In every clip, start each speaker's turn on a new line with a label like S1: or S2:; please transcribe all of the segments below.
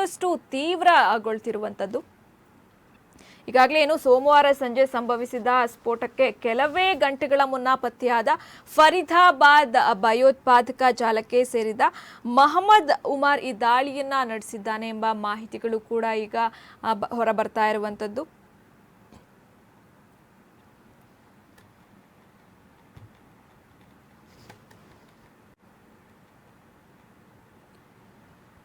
S1: ಮತ್ತಷ್ಟು ತೀವ್ರಗೊಳ್ತಿರುವಂಥದ್ದು. ಈಗಾಗಲೇ ಏನು ಸೋಮವಾರ ಸಂಜೆ ಸಂಭವಿಸಿದ ಸ್ಫೋಟಕ್ಕೆ ಕೆಲವೇ ಗಂಟೆಗಳ ಮುನ್ನ ಪತ್ತೆಯಾದ ಫರೀದಾಬಾದ್ ಭಯೋತ್ಪಾದಕ ಜಾಲಕ್ಕೆ ಸೇರಿದ ಮಹಮ್ಮದ್ ಉಮರ್ ಈ ದಾಳಿಯನ್ನ ನಡೆಸಿದ್ದಾನೆ ಎಂಬ ಮಾಹಿತಿಗಳು ಕೂಡ ಈಗ ಹೊರಬರ್ತಾ ಇರುವಂಥದ್ದು.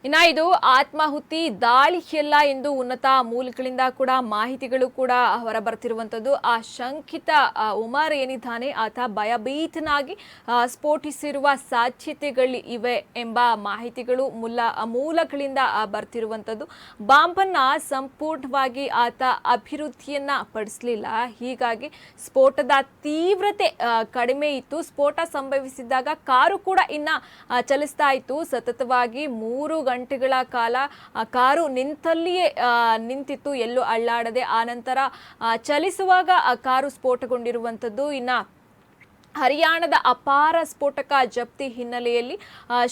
S1: ಇನ್ನು ಇದು ಆತ್ಮಾಹುತಿ ದಾಳಿಯಲ್ಲ ಎಂದು ಉನ್ನತ ಮೂಲಗಳಿಂದ ಕೂಡ ಮಾಹಿತಿಗಳು ಕೂಡ ಹೊರಬರ್ತಿರುವಂಥದ್ದು. ಆ ಶಂಕಿತ ಉಮರ್ ಏನಿದ್ದಾನೆ ಆತ ಭಯಭೀತನಾಗಿ ಸ್ಫೋಟಿಸಿರುವ ಸಾಧ್ಯತೆಗಳು ಇವೆ ಎಂಬ ಮಾಹಿತಿಗಳು ಮೂಲಗಳಿಂದ ಬರ್ತಿರುವಂಥದ್ದು. ಬಾಂಬನ್ನ ಸಂಪೂರ್ಣವಾಗಿ ಆತ ಅಭಿವೃದ್ಧಿಯನ್ನ ಪಡಿಸಲಿಲ್ಲ, ಹೀಗಾಗಿ ಸ್ಫೋಟದ ತೀವ್ರತೆ ಕಡಿಮೆ ಇತ್ತು. ಸ್ಫೋಟ ಸಂಭವಿಸಿದಾಗ ಕಾರು ಕೂಡ ಇನ್ನ ಚಲಿಸ್ತಾ ಇತ್ತು. ಸತತವಾಗಿ 3 ಗಂಟೆಗಳ ಕಾಲ ಕಾರು ನಿಂತಲ್ಲಿಯೇ ನಿಂತಿತ್ತು, ಎಲ್ಲೂ ಅಳ್ಳಾಡದೆ. ಆನಂತರ ಚಲಿಸುವಾಗ ಕಾರು ಸ್ಫೋಟಗೊಂಡಿರುವಂಥದ್ದು. ಇನ್ನು ಹರಿಯಾಣದ ಅಪಾರ ಸ್ಫೋಟಕ ಜಪ್ತಿ ಹಿನ್ನೆಲೆಯಲ್ಲಿ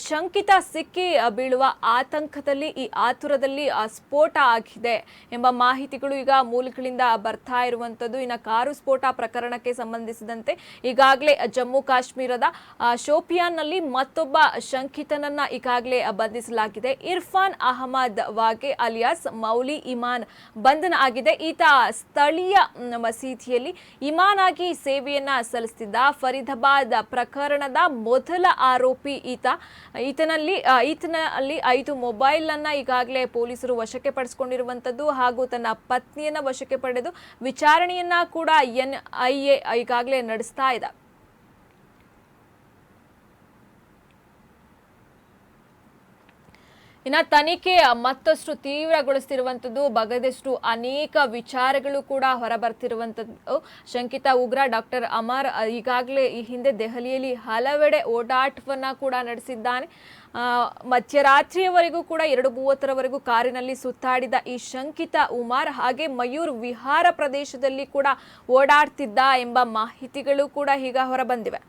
S1: ಶಂಕಿತ ಸಿಕ್ಕಿ ಬೀಳುವ ಆತಂಕದಲ್ಲಿ ಈ ಆತುರದಲ್ಲಿ ಸ್ಫೋಟ ಆಗಿದೆ ಎಂಬ ಮಾಹಿತಿಗಳು ಈಗ ಮೂಲಗಳಿಂದ ಬರ್ತಾ ಇರುವಂಥದ್ದು. ಇನ್ನು ಕಾರು ಸ್ಫೋಟ ಪ್ರಕರಣಕ್ಕೆ ಸಂಬಂಧಿಸಿದಂತೆ ಈಗಾಗಲೇ ಜಮ್ಮು ಕಾಶ್ಮೀರದ ಶೋಪಿಯಾನ್ನಲ್ಲಿ ಮತ್ತೊಬ್ಬ ಶಂಕಿತನನ್ನ ಈಗಾಗಲೇ ಬಂಧಿಸಲಾಗಿದೆ. ಇರ್ಫಾನ್ ಅಹಮದ್ ವಾಗೆ ಅಲಿಯಾಸ್ ಮೌಲಿ ಇಮಾನ್ ಬಂಧನ ಆಗಿದೆ. ಈತ ಸ್ಥಳೀಯ ಮಸೀದಿಯಲ್ಲಿ ಇಮಾನ್ ಆಗಿ ಸೇವೆಯನ್ನ ಸಲ್ಲಿಸುತ್ತಿದ್ದ. ಫರೀದಾಬಾದ್ ಪ್ರಕರಣದ ಮೊದಲ ಆರೋಪಿ ಈತನಲ್ಲಿ 5 ಮೊಬೈಲ್ ಅನ್ನ ಈಗಾಗಲೇ ಪೊಲೀಸರು ವಶಕ್ಕೆ ಪಡಿಸಿಕೊಂಡಿರುವಂತದ್ದು ಹಾಗೂ ತನ್ನ ಪತ್ನಿಯನ್ನ ವಶಕ್ಕೆ ಪಡೆದು ವಿಚಾರಣೆಯನ್ನ ಕೂಡ NIA ಈಗಾಗಲೇ ನಡೆಸ್ತಾ ಇದೆ. ಇನ್ನು ತನಿಖೆ ಮತ್ತಷ್ಟು ತೀವ್ರಗೊಳಿಸುತ್ತಿರುವಂಥದ್ದು. ಬಗೆದಷ್ಟು ಅನೇಕ ವಿಚಾರಗಳು ಕೂಡ ಹೊರಬರ್ತಿರುವಂಥದ್ದು. ಶಂಕಿತ ಉಗ್ರ ಡಾಕ್ಟರ್ ಅಮರ್ ಈಗಾಗಲೇ ಈ ಹಿಂದೆ ದೆಹಲಿಯಲ್ಲಿ ಹಲವೆಡೆ ಓಡಾಟವನ್ನ ಕೂಡ ನಡೆಸಿದ್ದಾನೆ. ಮಧ್ಯರಾತ್ರಿಯವರೆಗೂ ಕೂಡ 2:30ರವರೆಗೂ ಕಾರಿನಲ್ಲಿ ಸುತ್ತಾಡಿದ ಈ ಶಂಕಿತ ಉಮರ್ ಹಾಗೆ ಮಯೂರ್ ವಿಹಾರ ಪ್ರದೇಶದಲ್ಲಿ ಕೂಡ ಓಡಾಡ್ತಿದ್ದ ಎಂಬ ಮಾಹಿತಿಗಳು ಕೂಡ ಈಗ ಹೊರಬಂದಿವೆ.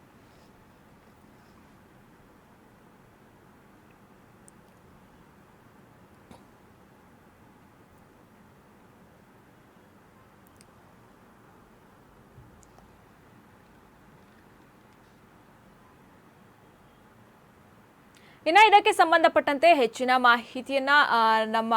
S1: ಇನ್ನು ಇದಕ್ಕೆ ಸಂಬಂಧಪಟ್ಟಂತೆ ಹೆಚ್ಚಿನ ಮಾಹಿತಿಯನ್ನ ನಮ್ಮ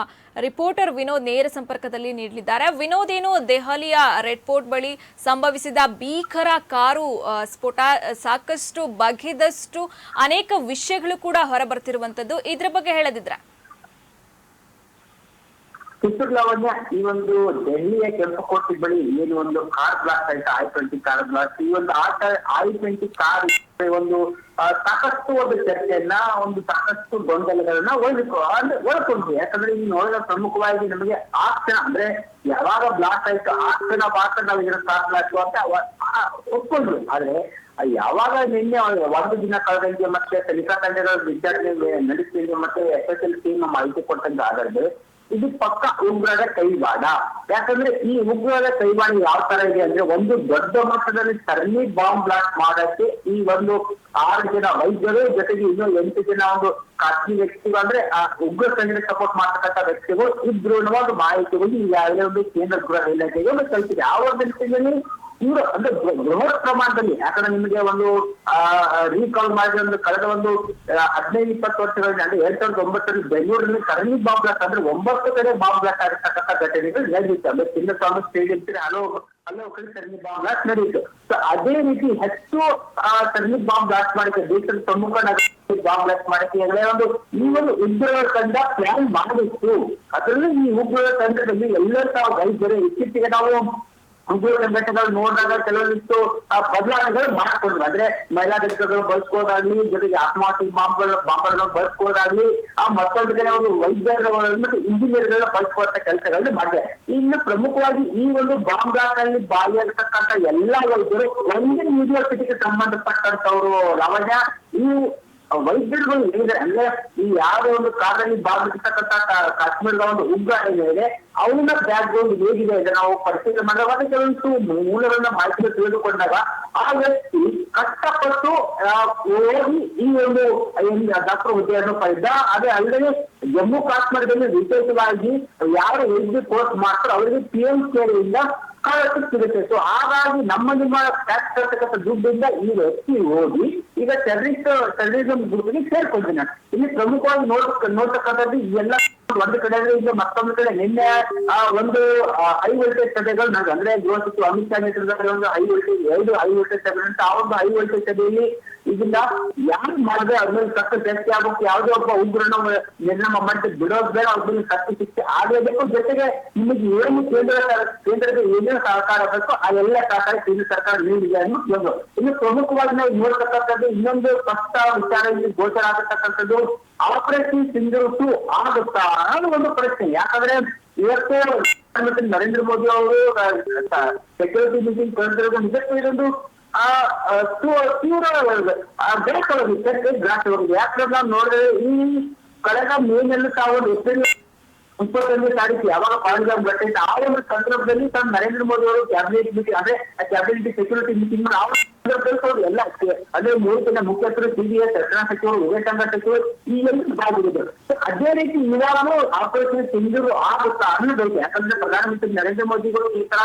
S1: ರಿಪೋರ್ಟರ್ ವಿನೋದ್ ನೇರ ಸಂಪರ್ಕದಲ್ಲಿ ನೀಡಲಿದ್ದಾರೆ. ವಿನೋದ್, ಏನು ದೆಹಲಿಯ ರೆಡ್ ಫೋರ್ಟ್ ಬಳಿ ಸಂಭವಿಸಿದ ಭೀಕರ ಕಾರು ಸ್ಫೋಟ ಸಾಕಷ್ಟು ಬಗೆದಷ್ಟು ಅನೇಕ ವಿಷಯಗಳು ಕೂಡ ಹೊರಬರ್ತಿರುವಂತದ್ದು, ಇದ್ರ ಬಗ್ಗೆ ಹೇಳದಿದ್ರೆ?
S2: ಲಾವಣ್ಯ, ಈ ಒಂದು ದೆಹಲಿಯ ಕೆಂಪುಕೋಟೆ ಬಳಿ ಏನು ಒಂದು ಕಾರ್ ಬ್ಲಾಸ್ಟ್ ಆಯ್ತು, I-20 ಕಾರ್ ಬ್ಲಾಸ್ಟ್. ಈ ಒಂದು I-20 ಕಾರ್ ಒಂದು ಸಾಕಷ್ಟು ಒಂದು ಚರ್ಚೆಯನ್ನ, ಒಂದು ಸಾಕಷ್ಟು ಗೊಂದಲಗಳನ್ನ ಒಳಗೊಂಡ್ವಿ. ಯಾಕಂದ್ರೆ ಈಗ ನೋಡಿದ ಪ್ರಮುಖವಾಗಿ ನಮಗೆ ಆ ಕ್ಷಣ, ಅಂದ್ರೆ ಯಾವಾಗ ಬ್ಲಾಸ್ಟ್ ಆಯ್ತು ಆ ಕ್ಷಣ ಮಾತ್ರ ನಾವು ಇದನ್ನ ಕಾರ್ ಬ್ಲಾಸ್ಟ್ ಅಂತ ಒಪ್ಕೊಂಡ್ವಿ. ಆದ್ರೆ ಯಾವಾಗ ನಿನ್ನೆ 1 ದಿನ ಕಳೆದಂಗೆ ಮತ್ತೆ ತನಿಖಾ ತಂಡಗಳ ವಿಚಾರಣೆ ನಡೆಸಿದಂಗೆ ಮತ್ತೆ SSL ಟೀಮ್ ಮಾಹಿತಿ ಕೊಟ್ಟಂಗೆ ಆದ್ರೆ ಇದು ಪಕ್ಕ ಉಗ್ರರ ಕೈವಾಡ. ಯಾಕಂದ್ರೆ ಈ ಉಗ್ರರ ಕೈವಾಡ ಯಾವ ತರ ಇದೆ ಅಂದ್ರೆ, ಒಂದು ದೊಡ್ಡ ಮಟ್ಟದಲ್ಲಿ ಸರಣಿ ಬಾಂಬ್ ಬ್ಲಾಸ್ಟ್ ಮಾಡಕ್ಕೆ ಈ ಒಂದು 6 ಜನ ವೈದ್ಯರು ಜೊತೆಗೆ ಇನ್ನೂ 8 ಜನ ಒಂದು ಖಾಸಗಿ ವ್ಯಕ್ತಿಗಳು, ಅಂದ್ರೆ ಆ ಉಗ್ರ ಸಂಘಟನೆ ಸಪೋರ್ಟ್ ಮಾಡತಕ್ಕಂಥ ವ್ಯಕ್ತಿಗಳು ಇದ್ರು ಅನ್ನೋ ಒಂದು ಮಾಹಿತಿಗಳು ಈಗಾಗಲೇ ಒಂದು ಕೇಂದ್ರ ಗೃಹ ಇಲಾಖೆಗೆ ಒಂದು ಕಳಿಸಿದೆ. ಆ ಒಂದು ನಿಟ್ಟಿನಲ್ಲಿ ಇವರು ಅಂದ್ರೆ ಬೃಹತ್ ಪ್ರಮಾಣದಲ್ಲಿ, ಯಾಕಂದ್ರೆ ನಿಮಗೆ ಒಂದು ರೀಕಾಲ್ ಮಾಡಿದ ಒಂದು ಕಳೆದ ಒಂದು 15-20 ವರ್ಷಗಳಲ್ಲಿ, ಅಂದ್ರೆ 2009ರಲ್ಲಿ ಬೆಂಗಳೂರಿನಲ್ಲಿ ಸರಣಿ ಬಾಂಬ್ ಬ್ಲಾಸ್ಟ್ ಅಂದ್ರೆ 9 ಕಡೆ ಬಾಂಬ್ ಬ್ಲಾಸ್ಟ್ ಆಗಿರ್ತಕ್ಕಂಥ ಘಟನೆಗಳು ನಡೆದಿತ್ತು. ಅಂದ್ರೆ ಚಿನ್ನಸ್ವಾಮಿ ಸ್ಟೇಡಿಯಂ ಹಲವು ಕಡೆ ಸರಣಿ ಬಾಂಬ್ ಬ್ಲಾಸ್ಟ್ ನಡೆಯಿತು. ಅದೇ ರೀತಿ ಹೆಚ್ಚು ಸರಣಿ ಬಾಂಬ್ ಬ್ಲಾಸ್ಟ್ ಮಾಡಕ್ಕೆ, ದೇಶದ ಪ್ರಮುಖ ನಗರ ಬಾಂಬ್ ಬ್ಲಾಸ್ಟ್ ಮಾಡಕ್ಕೆ ಒಂದು ಈ ಒಂದು ಉಗ್ರರ ತಂಡ ಪ್ಲಾನ್ ಮಾಡಿತ್ತು. ಅದರಲ್ಲಿ ಈ ಉಗ್ರರ ತಂಡದಲ್ಲಿ ಎಲ್ಲರೂ ತಾವು ವೈದ್ಯರು ಇತ್ತೀಚೆಗೆ ನಾವು ಉಗ್ರ ಸಂಘಟನೆಗಳು ನೋಡಿದಾಗ ಕೆಲವೊಂದಿಷ್ಟು ಬದಲಾವಣೆಗಳು ಮಾಡ್ಕೊಂಡ್ರು. ಅಂದ್ರೆ ಮಹಿಳಾ ಘಟಕಗಳು ಬಳಸ್ಕೋದಾಗ್ಲಿ, ಜೊತೆಗೆ ಆತ್ಮಾಹುತಿ ಬಾಂಬರ್ಗಳನ್ನು ಬಳಸ್ಕೋದಾಗ್ಲಿ, ಮತ್ತೊಂದು ಕಡೆ ಒಂದು ವೈದ್ಯರುಗಳು ಮತ್ತು ಇಂಜಿನಿಯರ್ಗಳನ್ನ ಬಳಸ್ಕೊಳ್ಳೋ ಕೆಲಸಗಳನ್ನ ಮಾಡಿದೆ. ಇನ್ನು ಪ್ರಮುಖವಾಗಿ ಈ ಒಂದು ಬಾಂಬ್ ಬ್ಲಾಸ್ಟ್ ಅಲ್ಲಿ ಭಾಗಿಯಾಗಿರ್ತಕ್ಕಂಥ ಎಲ್ಲಾ ವೈದ್ಯರು ಒಂದೇ ಯೂನಿವರ್ಸಿಟಿಗೆ ಸಂಬಂಧಪಟ್ಟಂತವ್ರು. ಲಾವಣ್ಯ, ಈ ವೈದ್ಯರುಗಳು ಏನಿದೆ ಅಂದ್ರೆ ಈ ಯಾವುದೇ ಒಂದು ಕಾರಲ್ಲಿ ಭಾಗವಹಿಸ್ತಕ್ಕಂಥ ಕಾಶ್ಮೀರದ ಒಂದು ಉಗ್ರ ಏನಿದೆ ಅವನ ಬ್ಯಾಕ್ ಗ್ರೌಂಡ್ ಹೇಗಿದೆ ಅಂತ ನಾವು ಪರಿಶೀಲನೆ ಮಾಡಿದಾಗ ಕೆಲವೊಂದು ಮೂಲಗಳನ್ನ ಮಾಹಿತಿ ತಿಳಿದುಕೊಂಡಾಗ ಆ ವ್ಯಕ್ತಿ ಕಷ್ಟಪಟ್ಟು ಓದಿ ಈ ಒಂದು ಡಾಕ್ಟರ್ ಹುದ್ದೆಯನ್ನು ಪಡೆದ. ಅದೇ ಅಲ್ಲದೆ ಜಮ್ಮು ಕಾಶ್ಮೀರದಲ್ಲಿ ವಿಶೇಷವಾಗಿ ಯಾರು ವೈದ್ಯ ಕೋರ್ಸ್ ಮಾಡ್ತಾರೋ ಅವರಿಗೆ PMCA ಇಂದ ಸ್ಕಾಲರ್ಶಿಪ್ ಸಿಗುತ್ತೆ. ಸೊ ಹಾಗಾಗಿ ನಿಮ್ಮ ಟ್ಯಾಕ್ಸ್ ಕಟ್ಟತಕ್ಕಂಥ ದುಡ್ಡಿಂದ ಈ ವ್ಯಕ್ತಿ ಓದಿ ಈಗ ಟೆರರಿಸಂ ಗ್ರೂಪ್ಗೆ ಸೇರ್ಕೊಂಡಿದ್ದಾನೆ. ಇಲ್ಲಿ ಪ್ರಮುಖವಾಗಿ ನೋಡ್ತಕ್ಕಂಥದ್ದು ಇವೆಲ್ಲ ಒಂದು ಕಡೆ ಈಗ ಮತ್ತೊಂದು ಕಡೆ ನಿನ್ನೆ ಒಂದು ಹೈ ವೋಲ್ಟೇಜ್ ಸಭೆಗಳು ನನಗೆ ಅಂದ್ರೆ ಗೃಹ ಸಚಿವ ಅಮಿತ್ ಶಾ ನೇತೃತ್ವದಲ್ಲಿ ಒಂದು ಎರಡು ಹೈ ವೋಲ್ಟೇಜ್ ಸಭೆ ಅಂತ ಆ ಒಂದು ಹೈ ವೋಲ್ಟೇಜ್ ಸಭೆಯಲ್ಲಿ ಇದರಿಂದ ಯಾರು ಮಾಡಿದ್ರೆ ಅವ್ರ ಮೇಲೆ ಕಷ್ಟ ಜಾಸ್ತಿ ಆಗೋಕೆ ಯಾವುದೇ ಒಬ್ಬ ಉಗ್ರನ ನಿರ್ಣಯ ಮಾಡಿ ಬಿಡೋದ್ ಬೇಡ, ಅವ್ರ ಮೇಲೆ ಕಷ್ಟ ಶಿಕ್ಷೆ ಆಗಬೇಕು. ಜೊತೆಗೆ ನಿಮಗೆ ಏನು ಕೇಂದ್ರದ ಏನೇನು ಸಹಕಾರ ಬೇಕು ಆ ಎಲ್ಲ ಸಹಕಾರ ಕೇಂದ್ರ ಸರ್ಕಾರ ನೀಡಿದೆ ಅನ್ನೋದು ಇನ್ನು ಪ್ರಮುಖವಾಗಿ ನಾವು ನೋಡ್ತಕ್ಕಂಥದ್ದು ಇನ್ನೊಂದು ಸ್ಪಷ್ಟ ವಿಚಾರ ಇಲ್ಲಿ ಗೋಚರ ಆಗತಕ್ಕಂಥದ್ದು ಆಪರೇಷನ್ ಸಿಂಧೂರ್ 2 ಆಗುತ್ತಾ ಅನ್ನೋ ಒಂದು ಪ್ರಶ್ನೆ. ಯಾಕಂದ್ರೆ ಇವತ್ತು ನರೇಂದ್ರ ಮೋದಿ ಅವರು ಸೆಕ್ಯೂರಿಟಿ ಮೀಟಿಂಗ್ ಕರೆದಿರೋದು ನಿಜಕ್ಕೂ ಇದೊಂದು ತೀವ್ರ ಬೇಕಾಗಿ ಚರ್ಚೆ ಗ್ರಾಸವಾಗಿದೆ. ಯಾಕಂದ್ರೆ ನಾವು ನೋಡಿದ್ರೆ ಈ ಕಳೆದ ಮೇನಲ್ಲಿ ತಾವು ಏಪ್ರಿಲ್ 21ನೇ ತಾರೀಕು ಯಾವಾಗ ಪಾಲ್ಗಾಮ್ ಘಟನೆ ಆ ಒಂದು ಸಂದರ್ಭದಲ್ಲಿ ನರೇಂದ್ರ ಮೋದಿ ಅವರು ಕ್ಯಾಬಿನೆಟ್ ಮೀಟಿಂಗ್ ಅಂದ್ರೆ ಕ್ಯಾಬಿನೆಟ್ ಸೆಕ್ಯೂರಿಟಿ ಮೀಟಿಂಗ್ ಎಲ್ಲ ಅದೇ 3 ಜನ ಮುಖ್ಯಸ್ಥರು CBS ರಕ್ಷಣಾ ಸಚಿವರು ವಿದೇಶಾಂಗ ಸಚಿವರು ಈ ಎಲ್ಲ ಭಾಗಿದ್ದಾರೆ. ಅದೇ ರೀತಿ ಇವಾಗಲೂ ಆಪರೇಷನ್ ಸಿಂಧೂರು ಆಗುತ್ತಾ ಅನ್ನೋದೈತೆ. ಯಾಕಂದ್ರೆ ಪ್ರಧಾನಮಂತ್ರಿ ನರೇಂದ್ರ ಮೋದಿಗಳು ಈ ತರ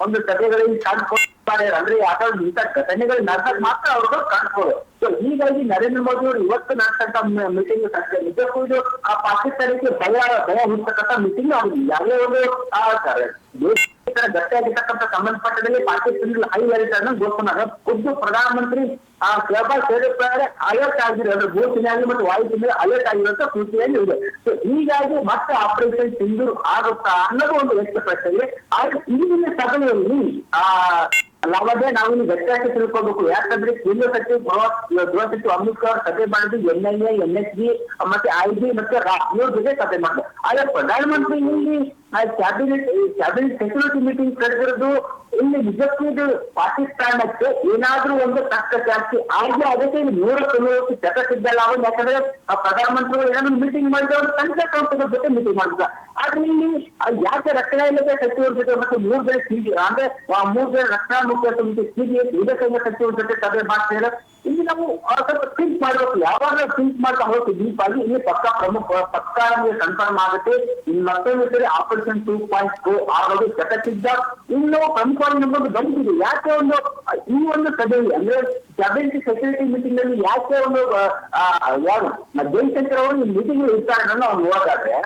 S2: ಒಂದು ಸಭೆಗಳಲ್ಲಿ ಕಾಣ್ಕೊಳ್ತಾರೆ ಅಂದ್ರೆ ಯಾಕಂದ್ರೆ ಇಂಥ ಘಟನೆಗಳು ನಡೆದಾಗ ಮಾತ್ರ ಅವ್ರಿಗೆ ಕಾಣ್ಬೋದು. ಸೊ ಹೀಗಾಗಿ ನರೇಂದ್ರ ಮೋದಿ ಅವರು ಇವತ್ತು ನಡೆಸಂತ ಮೀಟಿಂಗ್ ನಿಜಕ್ಕೂ ಇದು ಆ ಪಾಕಿಸ್ತಾನಕ್ಕೆ ಭಯ ಹುಡ್ತಕ್ಕಂಥ ಮೀಟಿಂಗ್ ಅವ್ರು ಯಾವುದೇ ಒಂದು ಗಟ್ಟಿಯಾಗಿರ್ತಕ್ಕಂಥ ಸಂಬಂಧಪಟ್ಟದಲ್ಲಿ ಪಾಕಿಸ್ತಾನದಲ್ಲಿ ಹೈ ಅಲರ್ಟ್ ಅನ್ನು ಘೋಷಣೆ ಖುದ್ದು ಪ್ರಧಾನಮಂತ್ರಿ ಶಹಬಾಜ್ ಶರೀಫ್ ಅಲರ್ಟ್ ಆಗಿರೋ ಅಂದ್ರೆ ಭೂಸೇನೆಯಾಗಿ ಮತ್ತು ವಾಯುಸೇನೆ ಅಲರ್ಟ್ ಆಗಿರುವಂತ ಸೂಚನೆಯಲ್ಲಿ ಇದೆ. ಸೊ ಹೀಗಾಗಿ ಮತ್ತೆ ಆಪರೇಷನ್ ಸಿಂಧೂರ್ ಆಗುತ್ತಾ ಅನ್ನೋದು ಒಂದು ವ್ಯಕ್ತಪಡಿಸ್ತಾ ಇದೆ. ಆದ್ರೆ ಇಂದಿನ ಸಭೆಯಲ್ಲಿ ನಾವದೇ ನಾವಿನ್ನು ಗಟ್ಟಿಯಾಗಿ ತಿಳ್ಕೋಬೇಕು. ಯಾಕಂದ್ರೆ ಕೇಂದ್ರ ಸಚಿವ ಗೃಹ ಸಚಿವ ಅಮಿತ್ ಶಾ ಸಭೆ ಮಾಡಿದ್ದು NIA, NSG ಮತ್ತೆ IB ಮತ್ತೆ ಇವ್ರ ಜೊತೆ ಸಭೆ ಮಾಡಿದ್ರು. ಆದ್ರೆ ಪ್ರಧಾನಮಂತ್ರಿ ಇಲ್ಲಿ ಕ್ಯಾಬಿನೆಟ್ ಸೆಕ್ಯೂರಿಟಿ ಮೀಟಿಂಗ್ ಕರೆದಿರೋದು ಇಲ್ಲಿ ನಿಜಕ್ಕೂ ಇದು ಪಾಕಿಸ್ತಾನಕ್ಕೆ ಏನಾದ್ರೂ ಒಂದು ಕಷ್ಟ ಜಾಸ್ತಿ ಆಗಿ ಅದಕ್ಕೆ 190 ಜಗತ್ತಿದ್ದಲ್ಲ ಅವನು. ಯಾಕಂದ್ರೆ ಪ್ರಧಾನಮಂತ್ರಿಗಳು ಏನಾದ್ರು ಮೀಟಿಂಗ್ ಮಾಡಿದ್ರೆ ಅವರು ಸಂಘಟನೆ ಜೊತೆ ಮೀಟಿಂಗ್ ಮಾಡಿದ್ರು. ಆದ್ರೆ ಇಲ್ಲಿ ಯಾಕೆ ರಕ್ಷಣಾ ಇಲಾಖೆ ಸಚಿವರ ಜೊತೆ ಮತ್ತೆ 3 ಜನ ಅಂದ್ರೆ 3 ಜನ ರಕ್ಷಣಾ ಮುಖ್ಯ ಸಮಿತಿ CBS ವಿದೇಶಾಂಗ ಸಚಿವರ ಜೊತೆ ಸಭೆ ಮಾಡ್ತಿದ್ದಾರೆ. ಇಲ್ಲಿ ನಾವು ಸ್ವಲ್ಪ ಥಿಂಕ್ ಮಾಡ್ಬೇಕು. ಯಾವಾಗ ಥಿಂಕ್ ಮಾಡ್ತಾ ಹೋಗ್ತೀವಿ ಡೀಪಾಗಿ ಇಲ್ಲಿ ಪಕ್ಕ ನಮಗೆ ಕನ್ಫರ್ಮ್ ಆಗುತ್ತೆ. ಇನ್ನು ಮತ್ತೊಂದು ಸರಿ ಆಪರೇಷನ್ 2.0 ಆಗೋದು ಜಗತ್ತಿದ್ದ ಇನ್ನು ಪ್ರಮುಖವಾಗಿ ನಮ್ಮೊಂದು ಬಂದಿದೆ. ಯಾಕೆ ಒಂದು ಈ ಒಂದು ಸಭೆಯಲ್ಲಿ ಅಂದ್ರೆ ಕ್ಯಾಬಿನೆಟ್ ಸೆಕ್ಯೂರಿಟಿ ಮೀಟಿಂಗ್ ಅಲ್ಲಿ ಯಾಕೆ ಒಂದು ಯಾರು ಜೈಶಂಕರ್ ಅವರು ಮೀಟಿಂಗ್ ಇರ್ತಾರೆ ಅನ್ನೋ ನಾವು ನೋಡೋದಾದ್ರೆ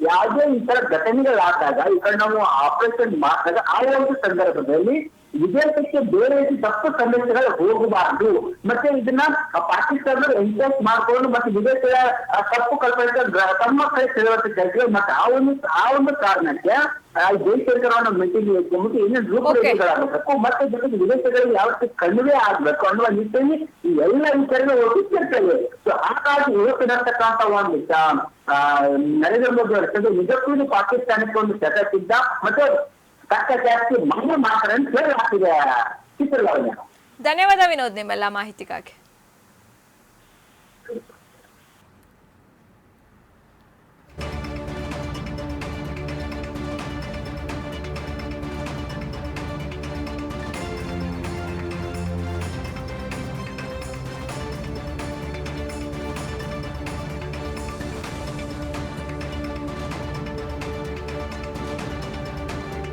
S2: ಯಾವುದೇ ಈ ತರ ಘಟನೆಗಳಾದಾಗ ಈ ಕಡೆ ನಾವು ಆಪರೇಷನ್ ಮಾಡಿದಾಗ ಆ ಒಂದು ಸಂದರ್ಭದಲ್ಲಿ ವಿದೇಶಕ್ಕೆ ಬೇರೆ ರೀತಿ ತಪ್ಪು ಸಂದೇಶಗಳು ಹೋಗಬಾರ್ದು. ಮತ್ತೆ ಇದನ್ನ ಪಾಕಿಸ್ತಾನದವರು ಎನ್ಕರೇಜ್ ಮಾಡ್ಕೊಂಡು ಮತ್ತೆ ವಿದೇಶದ ತಪ್ಪು ಕಲ್ಪನೆ ತಮ್ಮ ಕಡೆ ಸೆಳೆಯುವಂತ ಮತ್ತೆ ಆ ಒಂದು ಕಾರಣಕ್ಕೆ ಜೈಶಂಕರ್ ಅವರ ಮೀಟಿಂಗ್ ಮುಖ್ಯ ಇನ್ನೊಂದು ರೂಪರೇಖೆಗಳಾಗಬೇಕು. ಮತ್ತೆ ಜೊತೆಗೆ ವಿದೇಶಗಳಿಗೆ ಯಾವ ರೀತಿ ಕಣಿವೆ ಆಗ್ಬೇಕು ಅನ್ನುವ ನಿಟ್ಟಿನಲ್ಲಿ ಈ ಎಲ್ಲ ವಿಚಾರಗಳು ಚರ್ಚೆಗೆ. ಸೊ ಹಾಗಾಗಿ ಇವತ್ತು ನಡ್ತಕ್ಕಂಥ ಒಂದು ನರೇಂದ್ರ ಮೋದಿ ಅವರ ಸಭೆ ನಿಜಕ್ಕೂ ಪಾಕಿಸ್ತಾನಕ್ಕೆ ಒಂದು ಜಗತ್ತಿದ್ದ ಮತ್ತೆ ಕಷ್ಟ ಜಾಸ್ತಿ ಮನೆ ಮಾತ್ರ ಅಂತ ಹೇಳಲಾಗ್ತಿದೆ. ಚಿತ್ರಗಳನ್ನ
S1: ಧನ್ಯವಾದ ವಿನೋದ್ ನಿಮ್ಮೆಲ್ಲ ಮಾಹಿತಿಗಾಗಿ.